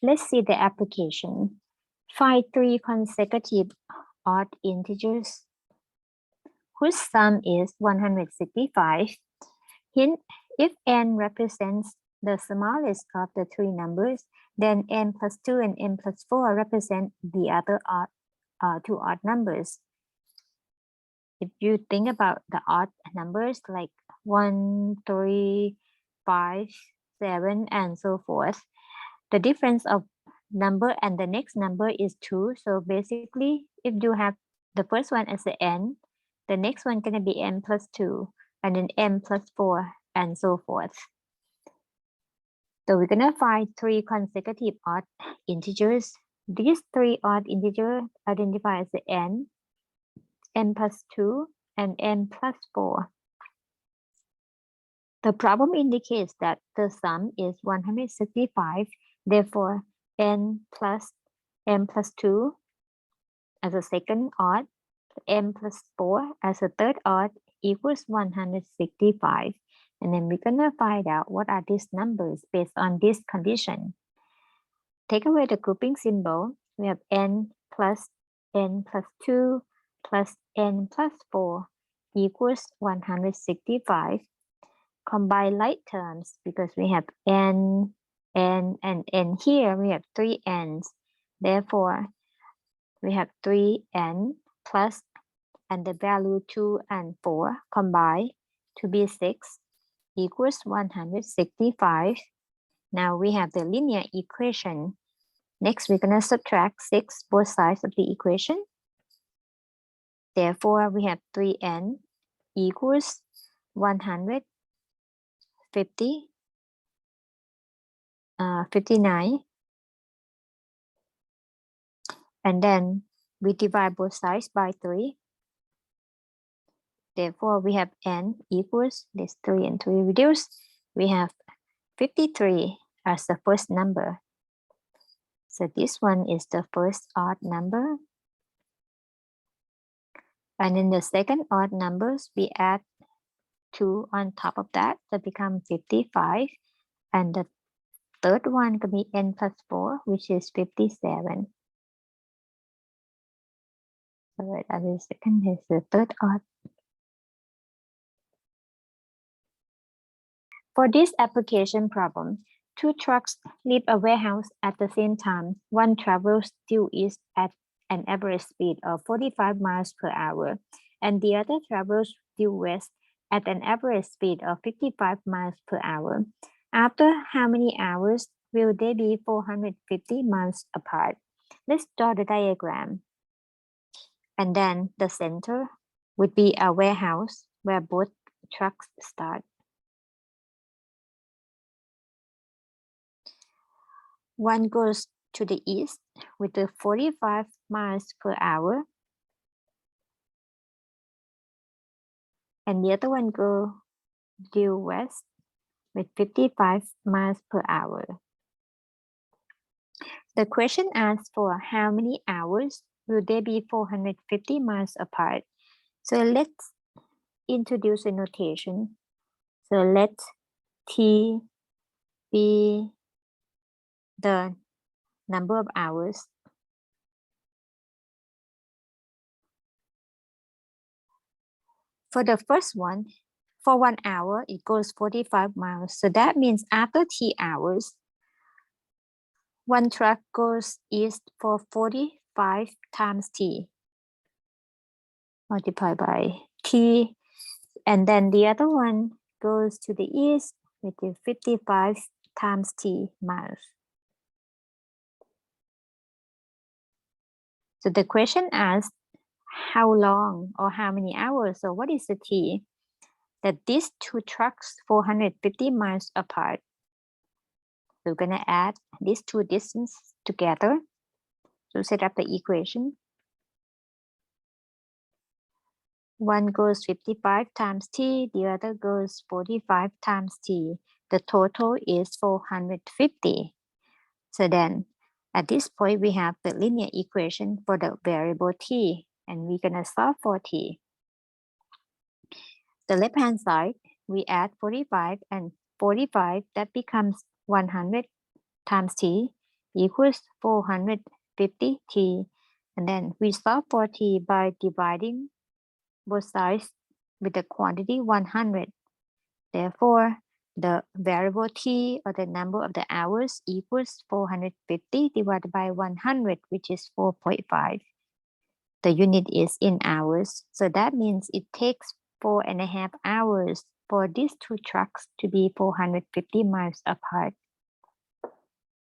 Let's see the application. Find 3 consecutive odd integers whose sum is 165. Hint, if n represents the smallest of the 3 numbers, then n plus 2 and n plus 4 represent the other 2 odd numbers. If you think about the odd numbers like 1, 3, 5, 7, and so forth, the difference of number and the next number is 2. So basically, if you have the first one as the n, the next one gonna be n plus 2, and then n plus 4, and so forth. So we're gonna find 3 consecutive odd integers. These 3 odd integers identify as the n plus 2, and n plus 4. The problem indicates that the sum is 165. Therefore, n plus 2 as a second odd, n plus 4 as a third odd equals 165. And then we're gonna find out what are these numbers based on this condition. Take away the grouping symbol. We have n plus 2 plus n plus 4 equals 165. Combine like terms because we have n, and here we have 3 n's. Therefore, we have 3n plus, and the value 2 and 4 combine to be 6 equals 165. Now we have the linear equation. Next, we're going to subtract 6 both sides of the equation. Therefore, we have 3n equals 59. And then we divide both sides by 3. Therefore, we have n equals this 3 and 3 reduced. We have 53 as the first number. So this one is the first odd number. And in the second odd numbers, we add 2 on top of that to become 55. And the third one could be n plus 4, which is 57. So right at the second is the third odd. For this application problem, 2 trucks leave a warehouse at the same time. One travels due east at an average speed of 45 miles per hour, and the other travels due west at an average speed of 55 miles per hour. After how many hours will they be 450 miles apart? Let's draw the diagram. And then the center would be a warehouse where both trucks start. One goes to the east with the 45 miles per hour. And the other one goes due west with 55 miles per hour. The question asks for how many hours will they be 450 miles apart. So let's introduce a notation. So let T be the number of hours. For the first one, for 1 hour, it goes 45 miles. So that means after T hours, one truck goes east for 45 times T, multiplied by T. And then the other one goes to the east with the 55 times T miles. So the question asks how long or how many hours. So what is the T? That these 2 trucks 450 miles apart. We're going to add these 2 distances together to set up the equation. One goes 55 times T, the other goes 45 times T. The total is 450. So then at this point, we have the linear equation for the variable T, and we're going to solve for T. The left-hand side, we add 45 and 45, that becomes 100 times T. equals 450 t. And then we solve for t by dividing both sides with the quantity 100. Therefore, the variable t, or the number of the hours, equals 450 divided by 100, which is 4.5. The unit is in hours, so that means it takes 4.5 hours for these two trucks to be 450 miles apart.